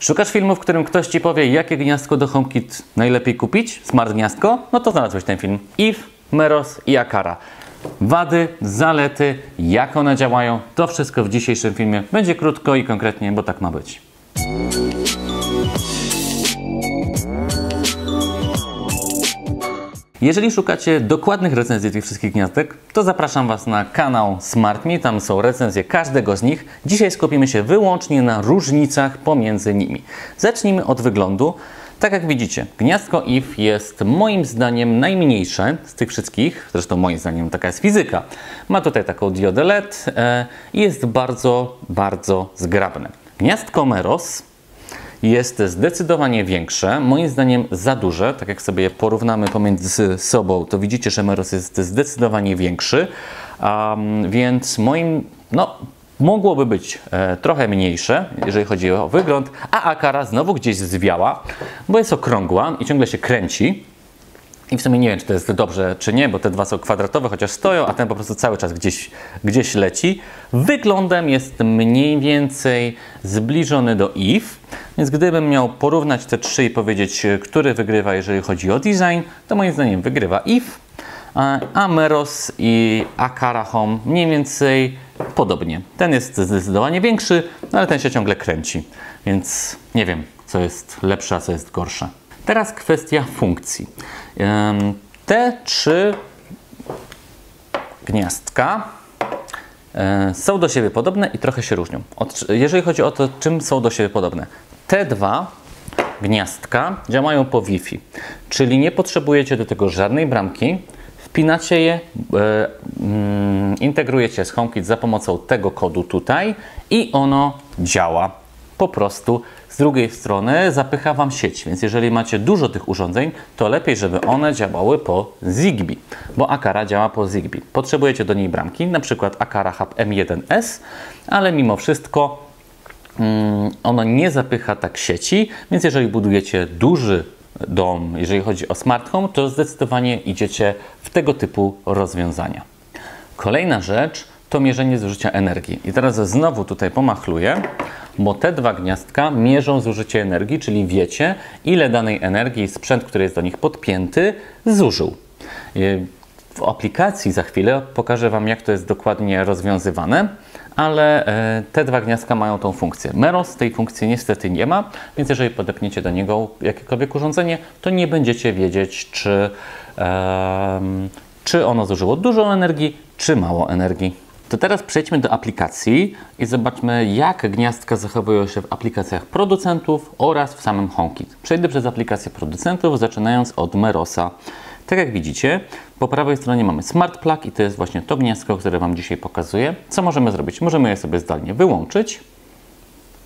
Szukasz filmu, w którym ktoś Ci powie, jakie gniazdko do HomeKit najlepiej kupić? Smart gniazdko? No to znalazłeś ten film. Eve, Meros i Aqara. Wady, zalety, jak one działają, to wszystko w dzisiejszym filmie. Będzie krótko i konkretnie, bo tak ma być. Jeżeli szukacie dokładnych recenzji tych wszystkich gniazdek, to zapraszam Was na kanał SmartMe, tam są recenzje każdego z nich. Dzisiaj skupimy się wyłącznie na różnicach pomiędzy nimi. Zacznijmy od wyglądu. Tak jak widzicie, gniazdko Eve jest moim zdaniem najmniejsze z tych wszystkich, zresztą moim zdaniem taka jest fizyka. Ma tutaj taką diodę LED i jest bardzo zgrabne. Gniazdko Meros jest zdecydowanie większe, moim zdaniem za duże. Tak jak sobie je porównamy pomiędzy sobą, to widzicie, że Meros jest zdecydowanie większy, więc mogłoby być trochę mniejsze, jeżeli chodzi o wygląd, a Aqara znowu gdzieś zwiała, bo jest okrągła i ciągle się kręci. I w sumie nie wiem, czy to jest dobrze, czy nie, bo te dwa są kwadratowe, chociaż stoją, a ten po prostu cały czas gdzieś leci. Wyglądem jest mniej więcej zbliżony do Eve, więc gdybym miał porównać te trzy i powiedzieć, który wygrywa, jeżeli chodzi o design, to moim zdaniem wygrywa Eve, a Meros i Aqara Home mniej więcej podobnie. Ten jest zdecydowanie większy, ale ten się ciągle kręci, więc nie wiem, co jest lepsze, a co jest gorsze. Teraz kwestia funkcji. Te trzy gniazdka są do siebie podobne i trochę się różnią. Jeżeli chodzi o to, czym są do siebie podobne. Te dwa gniazdka działają po Wi-Fi, czyli nie potrzebujecie do tego żadnej bramki. Wpinacie je, integrujecie z HomeKit za pomocą tego kodu tutaj i ono działa. Po prostu z drugiej strony zapycha Wam sieć, więc jeżeli macie dużo tych urządzeń, to lepiej, żeby one działały po Zigbee, bo Aqara działa po Zigbee. Potrzebujecie do niej bramki, na przykład Aqara Hub M1S, ale mimo wszystko ono nie zapycha tak sieci, więc jeżeli budujecie duży dom, jeżeli chodzi o smart home, to zdecydowanie idziecie w tego typu rozwiązania. Kolejna rzecz to mierzenie zużycia energii. I teraz znowu tutaj pomachluję, bo te dwa gniazdka mierzą zużycie energii, czyli wiecie, ile danej energii sprzęt, który jest do nich podpięty, zużył. W aplikacji za chwilę pokażę Wam, jak to jest dokładnie rozwiązywane, ale te dwa gniazdka mają tą funkcję. Meros tej funkcji niestety nie ma, więc jeżeli podepniecie do niego jakiekolwiek urządzenie, to nie będziecie wiedzieć, czy ono zużyło dużo energii, czy mało energii. To teraz przejdźmy do aplikacji i zobaczmy, jak gniazdka zachowują się w aplikacjach producentów oraz w samym HomeKit. Przejdę przez aplikacje producentów, zaczynając od Merosa. Tak jak widzicie, po prawej stronie mamy Smart Plug i to jest właśnie to gniazdko, które Wam dzisiaj pokazuję. Co możemy zrobić? Możemy je sobie zdalnie wyłączyć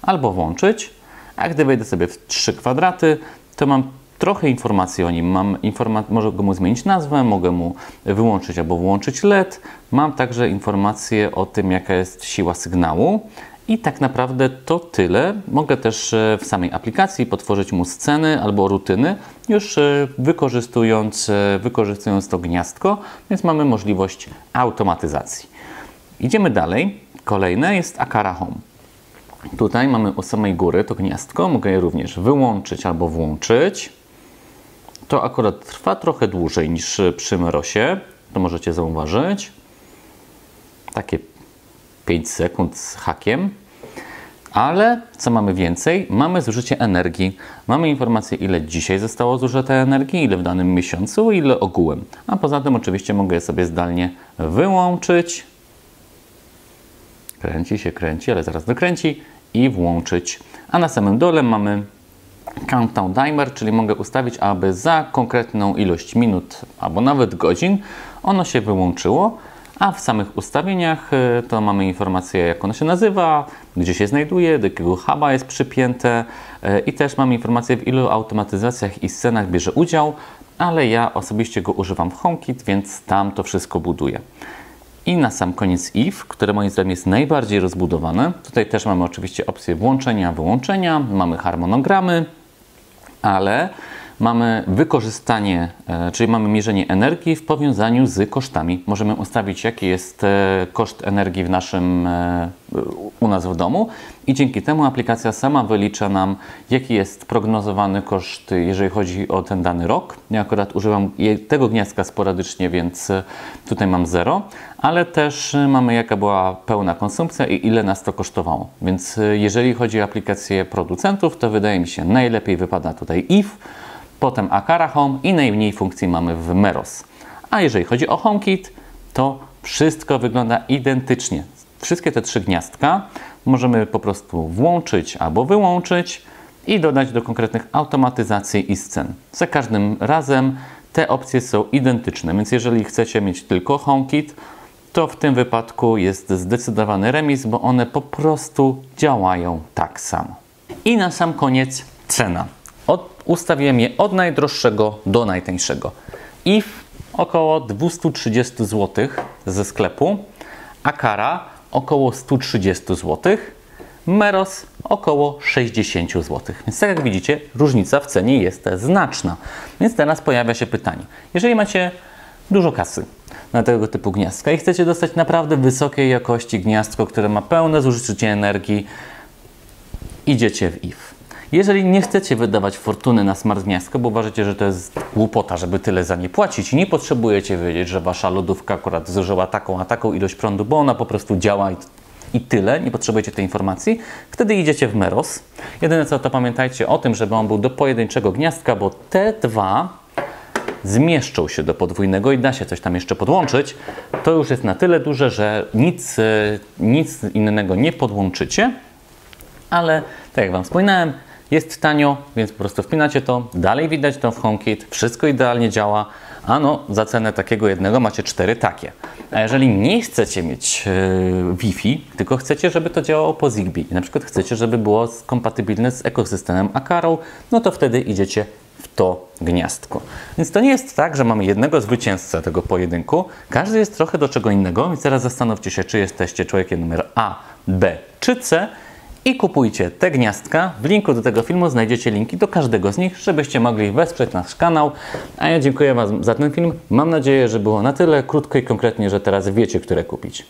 albo włączyć, a gdy wejdę sobie w 3 kwadraty, to mam trochę informacji o nim. Mogę mu zmienić nazwę, mogę mu wyłączyć albo włączyć LED. Mam także informacje o tym, jaka jest siła sygnału. I tak naprawdę to tyle. Mogę też w samej aplikacji potworzyć mu sceny albo rutyny, już wykorzystując to gniazdko, więc mamy możliwość automatyzacji. Idziemy dalej. Kolejne jest Aqara Home. Tutaj mamy u samej góry to gniazdko. Mogę je również wyłączyć albo włączyć. To akurat trwa trochę dłużej niż przy Merosie. To możecie zauważyć. Takie 5 sekund z hakiem. Ale co mamy więcej? Mamy zużycie energii. Mamy informację, ile dzisiaj zostało zużyte energii, ile w danym miesiącu, ile ogółem. A poza tym oczywiście mogę je sobie zdalnie wyłączyć. Kręci się, kręci, ale zaraz dokręci i włączyć. A na samym dole mamy countdown timer, czyli mogę ustawić, aby za konkretną ilość minut albo nawet godzin ono się wyłączyło. A w samych ustawieniach to mamy informację, jak ono się nazywa, gdzie się znajduje, do jakiego huba jest przypięte i też mamy informację, w ilu automatyzacjach i scenach bierze udział, ale ja osobiście go używam w HomeKit, więc tam to wszystko buduję. I na sam koniec Eve, które moim zdaniem jest najbardziej rozbudowane. Tutaj też mamy oczywiście opcję włączenia, wyłączenia, mamy harmonogramy, ale mamy wykorzystanie, czyli mamy mierzenie energii w powiązaniu z kosztami. Możemy ustawić, jaki jest koszt energii w u nas w domu i dzięki temu aplikacja sama wylicza nam, jaki jest prognozowany koszt, jeżeli chodzi o ten dany rok. Ja akurat używam tego gniazdka sporadycznie, więc tutaj mam 0, ale też mamy, jaka była pełna konsumpcja i ile nas to kosztowało. Więc jeżeli chodzi o aplikacje producentów, to wydaje mi się, najlepiej wypada tutaj Eve, potem Aqara Home i najmniej funkcji mamy w Meros. A jeżeli chodzi o HomeKit, to wszystko wygląda identycznie. Wszystkie te 3 gniazdka możemy po prostu włączyć albo wyłączyć i dodać do konkretnych automatyzacji i scen. Za każdym razem te opcje są identyczne, więc jeżeli chcecie mieć tylko HomeKit, to w tym wypadku jest zdecydowany remis, bo one po prostu działają tak samo. I na sam koniec cena. Ustawiłem je od najdroższego do najtańszego. Eve około 230 zł ze sklepu, Aqara około 130 zł, Meros około 60 zł. Więc tak jak widzicie, różnica w cenie jest znaczna. Więc teraz pojawia się pytanie. Jeżeli macie dużo kasy na tego typu gniazdka i chcecie dostać naprawdę wysokiej jakości gniazdko, które ma pełne zużycie energii, idziecie w Eve. Jeżeli nie chcecie wydawać fortuny na smart gniazdko, bo uważacie, że to jest głupota, żeby tyle za nie płacić i nie potrzebujecie wiedzieć, że wasza lodówka akurat zużyła taką a taką ilość prądu, bo ona po prostu działa i tyle, nie potrzebujecie tej informacji, wtedy idziecie w Meros. Jedyne co, to pamiętajcie o tym, żeby on był do pojedynczego gniazdka, bo te dwa zmieszczą się do podwójnego i da się coś tam jeszcze podłączyć. To już jest na tyle duże, że nic innego nie podłączycie, ale tak jak Wam wspominałem, jest tanio, więc po prostu wpinacie to, dalej widać to w HomeKit, wszystko idealnie działa, a no za cenę takiego jednego macie 4 takie. A jeżeli nie chcecie mieć Wi-Fi, tylko chcecie, żeby to działało po Zigbee i na przykład chcecie, żeby było kompatybilne z ekosystemem Aqarą, no to wtedy idziecie w to gniazdko. Więc to nie jest tak, że mamy jednego zwycięzcę tego pojedynku, każdy jest trochę do czego innego, więc teraz zastanówcie się, czy jesteście człowiekiem numer A, B czy C, i kupujcie te gniazdka. W linku do tego filmu znajdziecie linki do każdego z nich, żebyście mogli wesprzeć nasz kanał. A ja dziękuję Wam za ten film. Mam nadzieję, że było na tyle krótko i konkretnie, że teraz wiecie, które kupić.